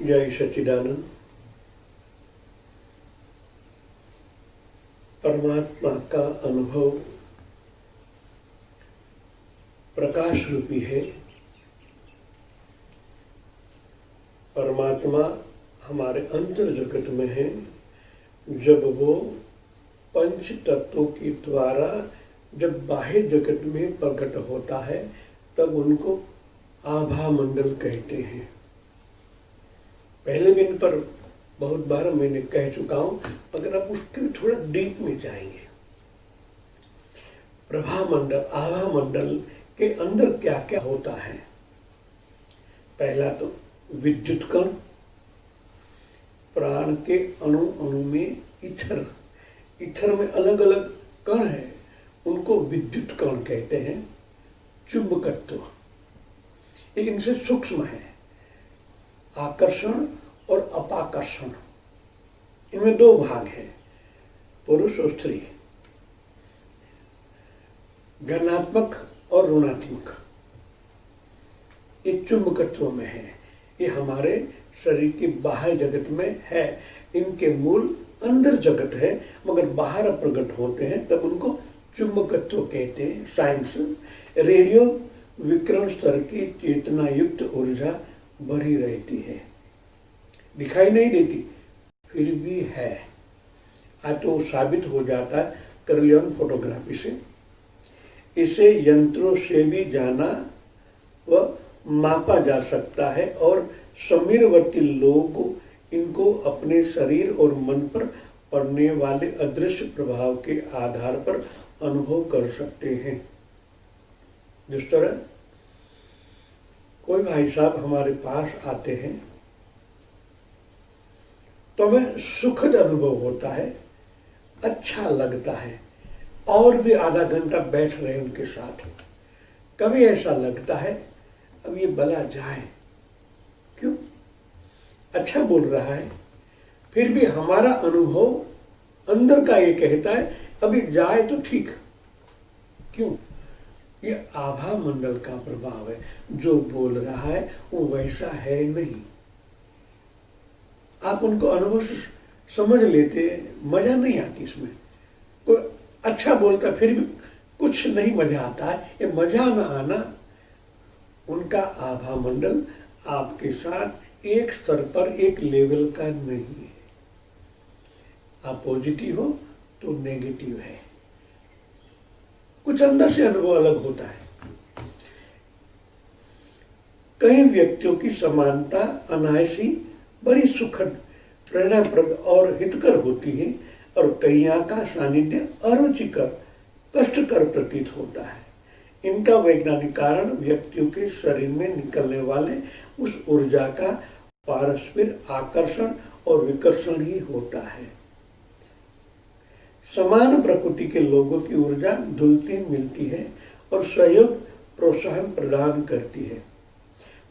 जय सच्चिदानंद। परमात्मा का अनुभव प्रकाश रूपी है। परमात्मा हमारे अंतर जगत में है। जब वो पंच तत्वों के द्वारा जब बाह्य जगत में प्रकट होता है तब उनको आभा मंडल कहते हैं। पहले भी इन पर बहुत बार मैंने कह चुका हूं, अगर आप उसके थोड़ा डीप में जाएंगे, प्रभा मंडल आभा मंडल के अंदर क्या क्या होता है। पहला तो विद्युत कण, प्राण के अणु अणु में इथर में अलग अलग कण है, उनको विद्युत कण कहते हैं। चुंबकत्व ये इनसे सूक्ष्म है। आकर्षण और अपाकर्षण, इनमें दो भाग हैं, पुरुष और स्त्री, धनात्मक और ऋणात्मक। ये चुंबकत्व में है, ये हमारे शरीर के बाह्य जगत में है। इनके मूल अंदर जगत है, मगर बाहर प्रकट होते हैं तब उनको चुंबकत्व कहते हैं। साइंस रेडियो विकिरण स्तर की चेतना युक्त ऊर्जा बढ़ी रहती है, दिखाई नहीं देती फिर भी है। आज तो साबित हो जाता है कर्लियन फोटोग्राफी से। इसे यंत्रों से भी जाना व मापा जा सकता है और समीरवर्ती लोग इनको अपने शरीर और मन पर पड़ने वाले अदृश्य प्रभाव के आधार पर अनुभव कर सकते हैं। जिस तरह कोई भाई साहब हमारे पास आते हैं तो हमें सुखद अनुभव होता है, अच्छा लगता है, और भी आधा घंटा बैठ रहे उनके साथ। कभी ऐसा लगता है अब ये बला जाए, क्यों? अच्छा बोल रहा है, फिर भी हमारा अनुभव अंदर का ये कहता है अभी जाए तो ठीक। क्यों? ये आभा मंडल का प्रभाव है। जो बोल रहा है वो वैसा है नहीं। आप उनको अनुभव से समझ लेते, मजा नहीं आती इसमें। कोई अच्छा बोलता फिर भी कुछ नहीं मजा आता है। ये मजा न आना उनका आभा मंडल आपके साथ एक स्तर पर, एक लेवल का नहीं है। आप पॉजिटिव हो तो नेगेटिव है, कुछ अंदर से अनुभव अलग होता है। कई व्यक्तियों की समानता अनायासी बड़ी सुखद, प्रेरणाप्रद और हितकर होती है और कईयों का सानिध्य अरुचिकर, कष्टकर प्रतीत होता है। इनका वैज्ञानिक कारण व्यक्तियों के शरीर में निकलने वाले उस ऊर्जा का पारस्परिक आकर्षण और विकर्षण ही होता है। समान प्रकृति के लोगों की ऊर्जा धुलती मिलती है और सहयोग प्रोत्साहन प्रदान करती है,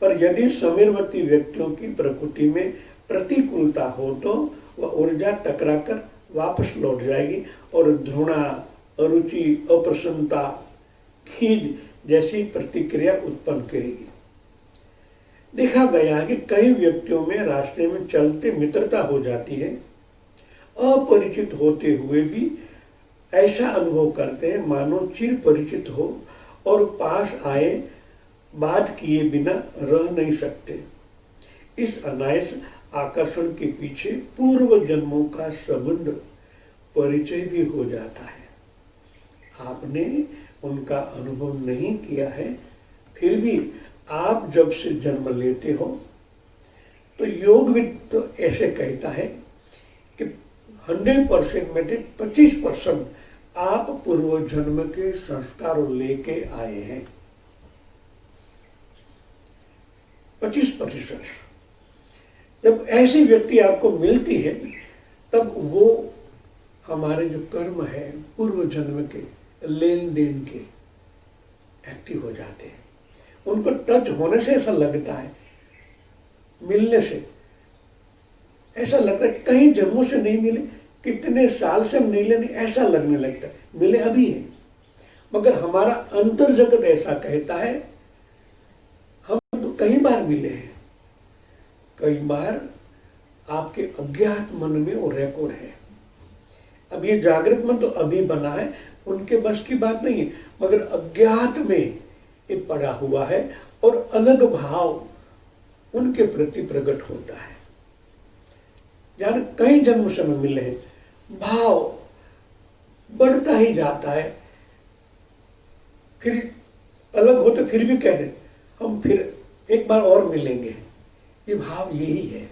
पर यदि समीरवर्ती व्यक्तियों की प्रकृति में प्रतिकूलता हो तो वह ऊर्जा टकराकर वापस लौट जाएगी और घृणा, अरुचि, अप्रसन्नता, खीज जैसी प्रतिक्रिया उत्पन्न करेगी। देखा गया है कि कई व्यक्तियों में रास्ते में चलते मित्रता हो जाती है, अपरिचित होते हुए भी ऐसा अनुभव करते हैं मानो चिर परिचित हो और पास आए बात किए बिना रह नहीं सकते। इस अनायास आकर्षण के पीछे पूर्व जन्मों का संबंध, परिचय भी हो जाता है। आपने उनका अनुभव नहीं किया है, फिर भी आप जब से जन्म लेते हो तो योगविद तो ऐसे कहता है कि 100% में से 25% आप पूर्व जन्म के संस्कारों लेके आए हैं। 25%। जब ऐसी व्यक्ति आपको मिलती है तब वो हमारे जो कर्म है पूर्व जन्म के लेन देन के एक्टिव हो जाते हैं। उनको टच होने से ऐसा लगता है, मिलने से ऐसा लगता है कहीं जन्मों से नहीं मिले, कितने साल से हम नहीं लेने, ऐसा लगने लगता है मिले अभी है। मगर हमारा अंतर जगत ऐसा कहता है हम तो कई बार मिले हैं, कई बार आपके अज्ञात मन में वो रेकॉर्ड है। अब ये जागृत मन तो अभी बना है, उनके बस की बात नहीं है, मगर अज्ञात में ये पड़ा हुआ है और अलग भाव उनके प्रति प्रकट होता है। जाने कई जन्म समय मिले हैं, भाव बढ़ता ही जाता है, फिर अलग होते फिर भी कहते हम फिर एक बार और मिलेंगे। ये भाव यही है।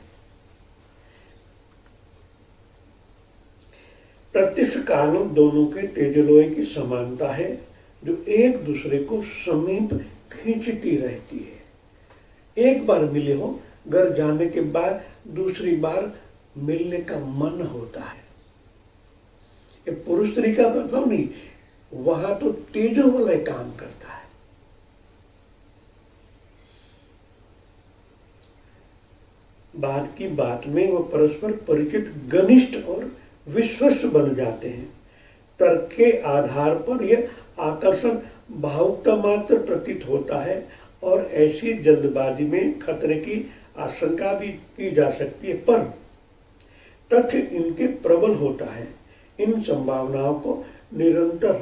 प्रत्यक्ष कारण दोनों के तेजलोय की समानता है, जो एक दूसरे को समीप खींचती रहती है। एक बार मिले हो, घर जाने के बाद दूसरी बार मिलने का मन होता है। ये पुरुष स्त्री का मतलब नहीं, वहां तो तेजो वाला काम करता है। बात की बात में वो परस्पर परिचित, घनिष्ठ और विश्वस्त बन जाते हैं। तर्क के आधार पर यह आकर्षण भावुकता मात्र प्रतीत होता है और ऐसी जल्दबाजी में खतरे की आशंका भी की जा सकती है, पर तथ्य इनके प्रबल होता है। इन संभावनाओं को निरंतर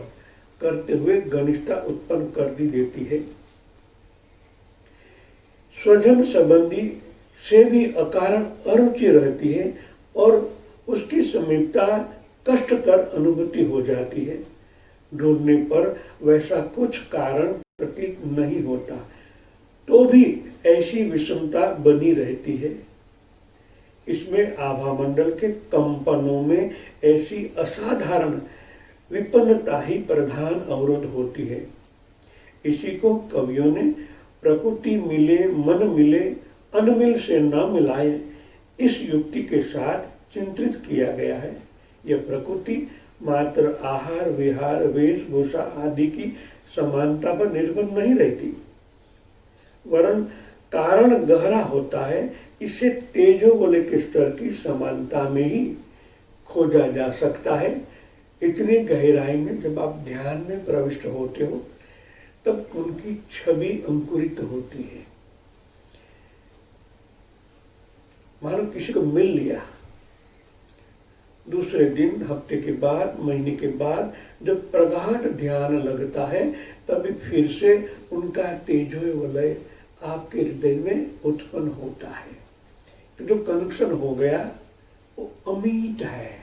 करते हुए घनिष्ठता उत्पन्न कर दी देती है। स्वजन संबंधी से भी अकारण अरुचि रहती है और उसकी समीपता कष्टकर अनुभूति हो जाती है। ढूंढने पर वैसा कुछ कारण प्रतीत नहीं होता, तो भी ऐसी विषमता बनी रहती है। इसमें आभामंडल के कंपनों में ऐसी असाधारण विपन्नता ही प्रधान अवरोध होती है। इसी को कवियों ने प्रकृति मिले मन मिले अनमिल से न मिलाए इस युक्ति के साथ चिंतित किया गया है। यह प्रकृति मात्र आहार विहार वेशभूषा आदि की समानता पर निर्भर नहीं रहती, वरन कारण गहरा होता है। इसे तेजो बल के स्तर की समानता में ही खोजा जा सकता है। इतनी गहराई में जब आप ध्यान में प्रविष्ट होते हो तब उनकी छवि अंकुरित होती है। मानो किसी को मिल लिया, दूसरे दिन, हफ्ते के बाद, महीने के बाद जब प्रगाढ़ ध्यान लगता है, तभी फिर से उनका तेजो वलय आपके हृदय में उत्पन्न होता है। तो जो कनेक्शन हो गया वो अमिट है,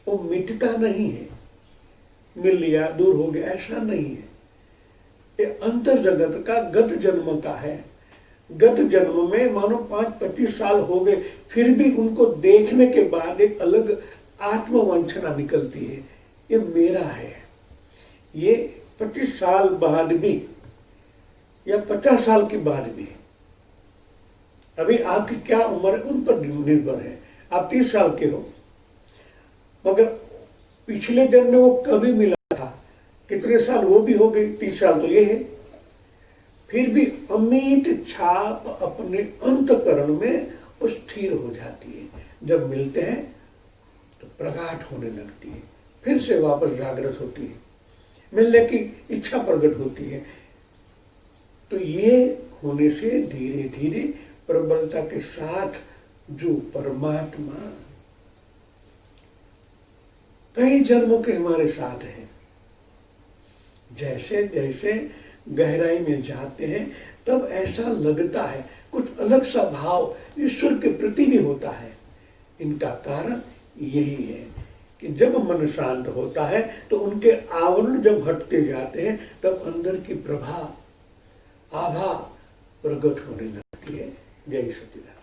वो मिटता नहीं है। मिल लिया दूर हो गया ऐसा नहीं है। ये अंतर जगत का गत जन्म का है। गत जन्म में मानो 5-25 साल हो गए, फिर भी उनको देखने के बाद एक अलग आत्मवंचना निकलती है, ये मेरा है। ये 25 साल बाद भी या 50 साल के बाद भी, अभी आपकी क्या उम्र है उन पर निर्भर है। आप 30 साल के हो, मगर पिछले जन्म में वो कभी मिला था, कितने साल वो भी हो गए, 30 साल तो ये है। फिर भी अमिट छाप अपने अंतकरण में वो स्थिर हो जाती है। जब मिलते हैं तो प्रगाढ़ होने लगती है, फिर से वापस जागृत होती है, मिलने की इच्छा प्रकट होती है। तो ये होने से धीरे धीरे प्रबलता के साथ जो परमात्मा कई जन्मों के हमारे साथ है, जैसे जैसे गहराई में जाते हैं तब ऐसा लगता है कुछ अलग सा भाव ईश्वर के प्रति भी होता है। इनका कारण यही है कि जब मन शांत होता है तो उनके आवरण जब हटते जाते हैं तब अंदर की प्रभा आभा प्रकट होने लगती है। जय सच्चिदानंद।